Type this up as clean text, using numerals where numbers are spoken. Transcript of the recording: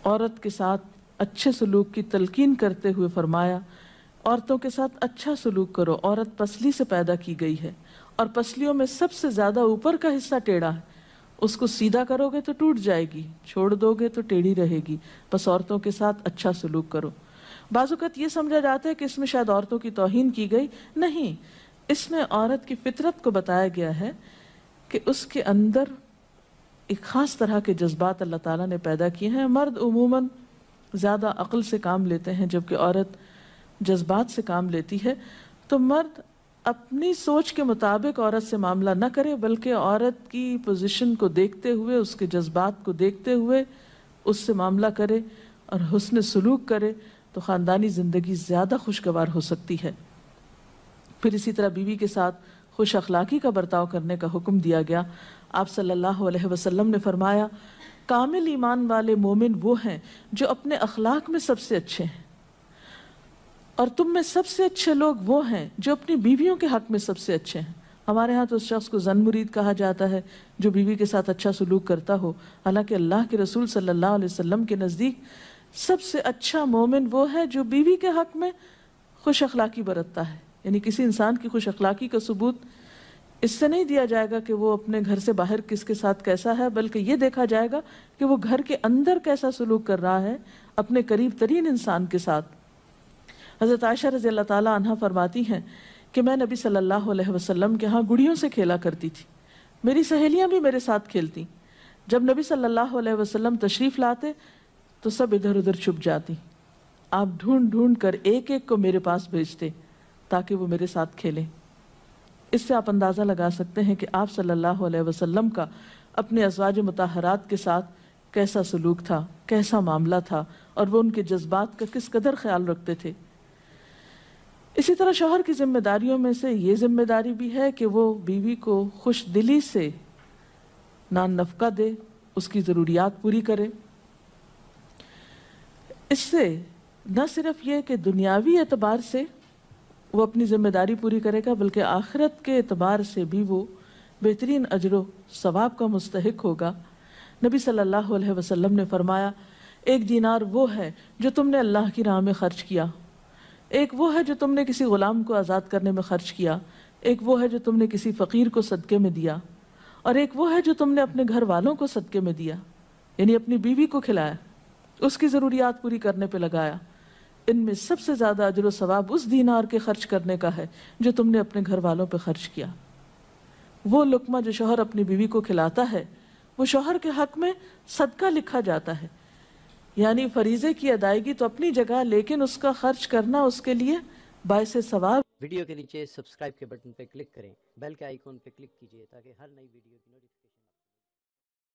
عورت کے ساتھ اچھے سلوک کی تلقین کرتے ہوئے فرمایا عورتوں کے ساتھ اچھا سلوک کرو، عورت پسلی سے پیدا کی گئی ہے اور پسلیوں میں سب سے زیادہ اوپر کا حصہ ٹیڑھا ہے، اس کو سیدھا کرو گے تو ٹوٹ جائے گی، چھوڑ دو گے تو ٹیڑھی رہے گی، بس عورتوں کے ساتھ اچھا سلوک کرو۔ بعض اوقات یہ سمجھا جاتا ہے کہ اس میں شاید عورتوں کی توہین کی گئی، نہیں، اس میں عورت کی فطرت کو بتایا گیا ہے کہ اس کے اندر ایک خاص طرح کے جذبات اللہ تعالیٰ نے پیدا کیے ہیں۔ مرد عموماً زیادہ عقل سے کام لیتے ہیں جبکہ عورت جذبات سے کام لیتی ہے، تو مرد اپنی سوچ کے مطابق عورت سے معاملہ نہ کرے بلکہ عورت کی پوزیشن کو دیکھتے ہوئے، اس کے جذبات کو دیکھتے ہوئے اس سے معاملہ کرے اور حسن سلوک کرے تو خاندانی زندگی زیادہ خوشگوار ہو سکتی ہے۔ پھر اسی طرح بیوی کے ساتھ خوش اخلاقی کا برتاؤ کرنے کا حکم دیا گیا۔ آپ صلی اللہ علیہ وسلم نے فرمایا کامل ایمان والے مومن وہ ہیں جو اپنے اخلاق میں سب سے اچھے ہیں، اور تم میں سب سے اچھے لوگ وہ ہیں جو اپنی بیویوں کے حق میں سب سے اچھے ہیں۔ ہمارے ہاں تو اس شخص کو زن مرید کہا جاتا ہے جو بیوی کے ساتھ اچھا سلوک کرتا ہو، حالانکہ اللہ کے رسول صلی اللہ علیہ وسلم کے نزدیک سب سے اچھا مومن وہ ہے جو بیوی کے حق میں خوش اخلاقی برتتا ہے۔ یعنی کسی انسان کی خوش اخلاقی کا ثبوت اس سے نہیں دیا جائے گا کہ وہ اپنے گھر سے باہر کس کے ساتھ کیسا ہے، بلکہ یہ دیکھا جائے گا کہ وہ گھر کے اندر کیسا سلوک کر رہا ہے اپنے قریب ترین انسان کے ساتھ۔ حضرت عائشہ رضی اللہ تعالیٰ عنہا فرماتی ہیں کہ میں نبی صلی اللہ علیہ وسلم کے ہاں گڑیوں سے کھیلا کرتی تھی، میری سہیلیاں بھی میرے ساتھ کھیلتی، جب نبی صلی اللہ علیہ وسلم تشریف لاتے تو سب ادھر ادھر چھپ جاتی، آپ ڈھونڈ ڈھونڈ کر ایک ایک کو میرے پاس بھیجتے تاکہ وہ میرے ساتھ کھیلیں۔ اس سے آپ اندازہ لگا سکتے ہیں کہ آپ صلی اللہ علیہ وسلم کا اپنے ازواج مطہرات کے ساتھ کیسا سلوک تھا، کیسا معاملہ تھا، اور وہ ان کے جذبات کا کس قدر خیال رکھتے تھے۔ اسی طرح شوہر کی ذمہ داریوں میں سے یہ ذمہ داری بھی ہے کہ وہ بیوی کو خوش دلی سے نان نفقہ دے، اس کی ضروریات پوری کرے۔ اس سے نہ صرف یہ کہ دنیاوی اعتبار سے وہ اپنی ذمہ داری پوری کرے گا بلکہ آخرت کے اعتبار سے بھی وہ بہترین اجر و ثواب کا مستحق ہوگا۔ نبی صلی اللہ علیہ وسلم نے فرمایا ایک دینار وہ ہے جو تم نے اللہ کی راہ میں خرچ کیا، ایک وہ ہے جو تم نے کسی غلام کو آزاد کرنے میں خرچ کیا، ایک وہ ہے جو تم نے کسی فقیر کو صدقے میں دیا، اور ایک وہ ہے جو تم نے اپنے گھر والوں کو صدقے میں دیا، یعنی اپنی بیوی کو کھلایا، اس کی ضروریات پوری کرنے پہ لگایا۔ ان میں سب سے زیادہ اجر و ثواب اس دینار کے خرچ کرنے کا ہے جو تم نے اپنے گھر والوں پہ خرچ کیا۔ وہ لقمہ جو شوہر اپنی بیوی کو کھلاتا ہے وہ شوہر کے حق میں صدقہ لکھا جاتا ہے، یعنی فریضے کی ادائیگی تو اپنی جگہ، لیکن اس کا خرچ کرنا اس کے لیے باعث ثواب۔ ویڈیو کے نیچے سبسکرائب کے بٹن پہ کلک کریں، بیل کے آئیکن پہ کلک کیجئے تاکہ ہر نئی ویڈیو کی نوٹیفیکیشن